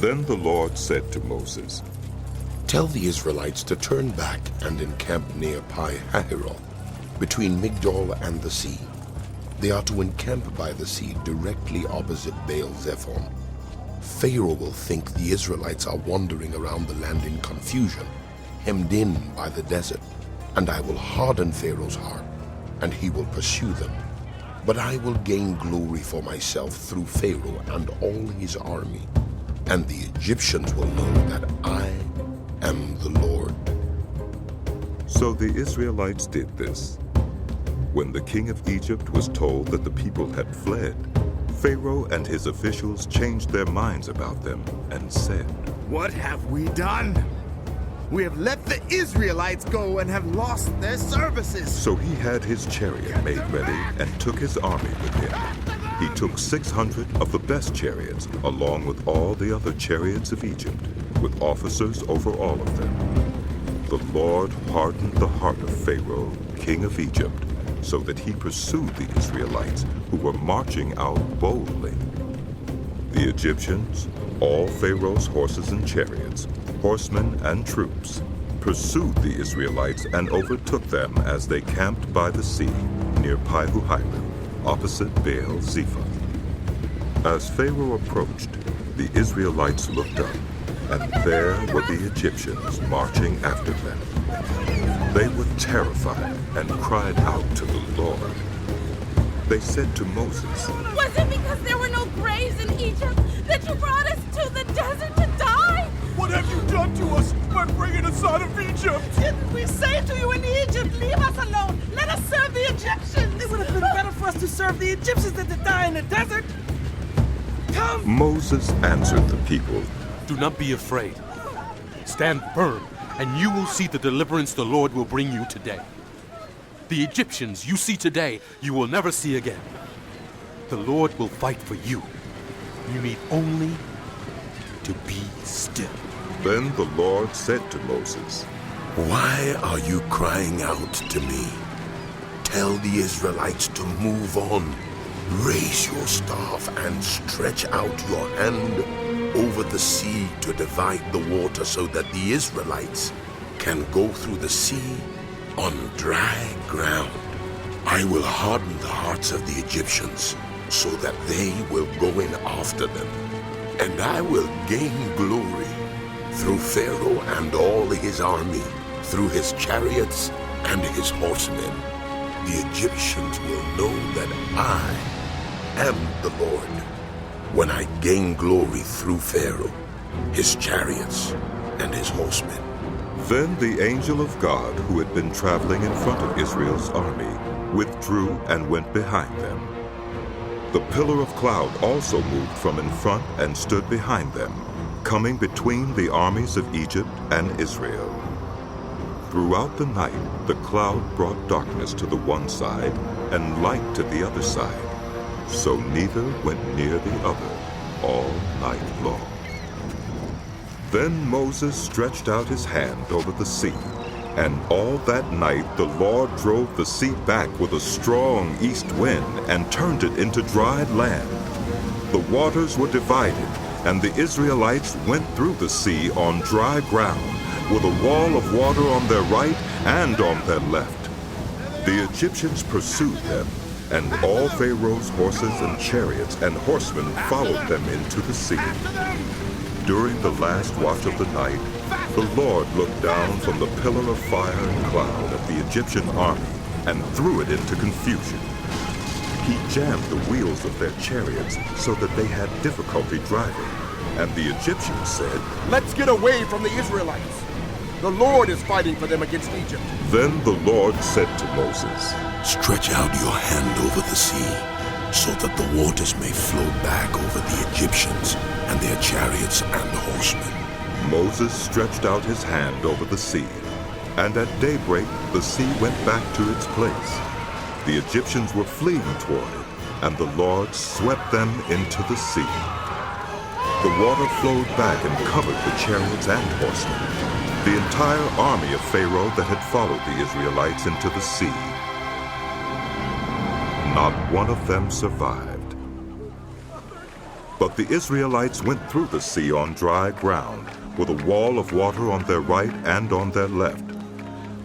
Then the Lord said to Moses, Tell the Israelites to turn back and encamp near Pi-hahiroth, between Migdol and the sea. They are to encamp by the sea directly opposite Baal-zephon. Pharaoh will think the Israelites are wandering around the land in confusion, hemmed in by the desert, and I will harden Pharaoh's heart, and he will pursue them. But I will gain glory for myself through Pharaoh and all his army, and the Egyptians will know that I am the Lord. So the Israelites did this. When the king of Egypt was told that the people had fled, Pharaoh and his officials changed their minds about them and said, What have we done? We have let the Israelites go and have lost their services. So he had his chariot made ready and took his army with him. He took 600 of the best chariots, along with all the other chariots of Egypt, with officers over all of them. The Lord hardened the heart of Pharaoh, king of Egypt, so that he pursued the Israelites, who were marching out boldly. The Egyptians, all Pharaoh's horses and chariots, horsemen and troops, pursued the Israelites and overtook them as they camped by the sea near Pi-hahiroth, opposite Baal-zephon. As Pharaoh approached, the Israelites looked up, and there were the Egyptians marching after them. They were terrified and cried out to the Lord. They said to Moses, Was it because there were no graves in Egypt that you brought us to the desert to die? What have you done to us by bringing us out of Egypt? Didn't we say to you in Egypt, leave us alone, let us serve the Egyptians? It would have been better for us to serve the Egyptians than to die in the desert. Come! Moses answered the people, Do not be afraid. Stand firm, and you will see the deliverance the Lord will bring you today. The Egyptians you see today, you will never see again. The Lord will fight for you. You need only to be still. Then the Lord said to Moses, Why are you crying out to me? Tell the Israelites to move on. Raise your staff and stretch out your hand over the sea to divide the water so that the Israelites can go through the sea on dry ground. I will harden the hearts of the Egyptians so that they will go in after them, and I will gain glory through Pharaoh and all his army, through his chariots and his horsemen. The Egyptians will know that I am the Lord when I gain glory through Pharaoh, his chariots, and his horsemen. Then the angel of God, who had been traveling in front of Israel's army, withdrew and went behind them. The pillar of cloud also moved from in front and stood behind them, coming between the armies of Egypt and Israel. Throughout the night, the cloud brought darkness to the one side and light to the other side, so neither went near the other all night long. Then Moses stretched out his hand over the sea, and all that night the Lord drove the sea back with a strong east wind and turned it into dried land. The waters were divided, and the Israelites went through the sea on dry ground, with a wall of water on their right and on their left. The Egyptians pursued them, and all Pharaoh's horses and chariots and horsemen followed them into the sea. During the last watch of the night, the Lord looked down from the pillar of fire and cloud at the Egyptian army and threw it into confusion. He jammed the wheels of their chariots so that they had difficulty driving, and the Egyptians said, Let's get away from the Israelites. The Lord is fighting for them against Egypt. Then the Lord said to Moses, Stretch out your hand over the sea, so that the waters may flow back over the Egyptians and their chariots and horsemen. Moses stretched out his hand over the sea, and at daybreak the sea went back to its place. The Egyptians were fleeing toward it, and the Lord swept them into the sea. The water flowed back and covered the chariots and horsemen, the entire army of Pharaoh that had followed the Israelites into the sea. Not one of them survived. But the Israelites went through the sea on dry ground, with a wall of water on their right and on their left.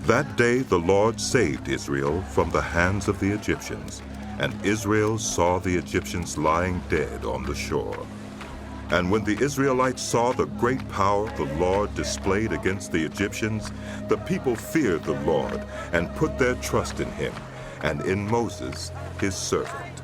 That day the Lord saved Israel from the hands of the Egyptians, and Israel saw the Egyptians lying dead on the shore. And when the Israelites saw the great power the Lord displayed against the Egyptians, the people feared the Lord and put their trust in him and in Moses, his servant.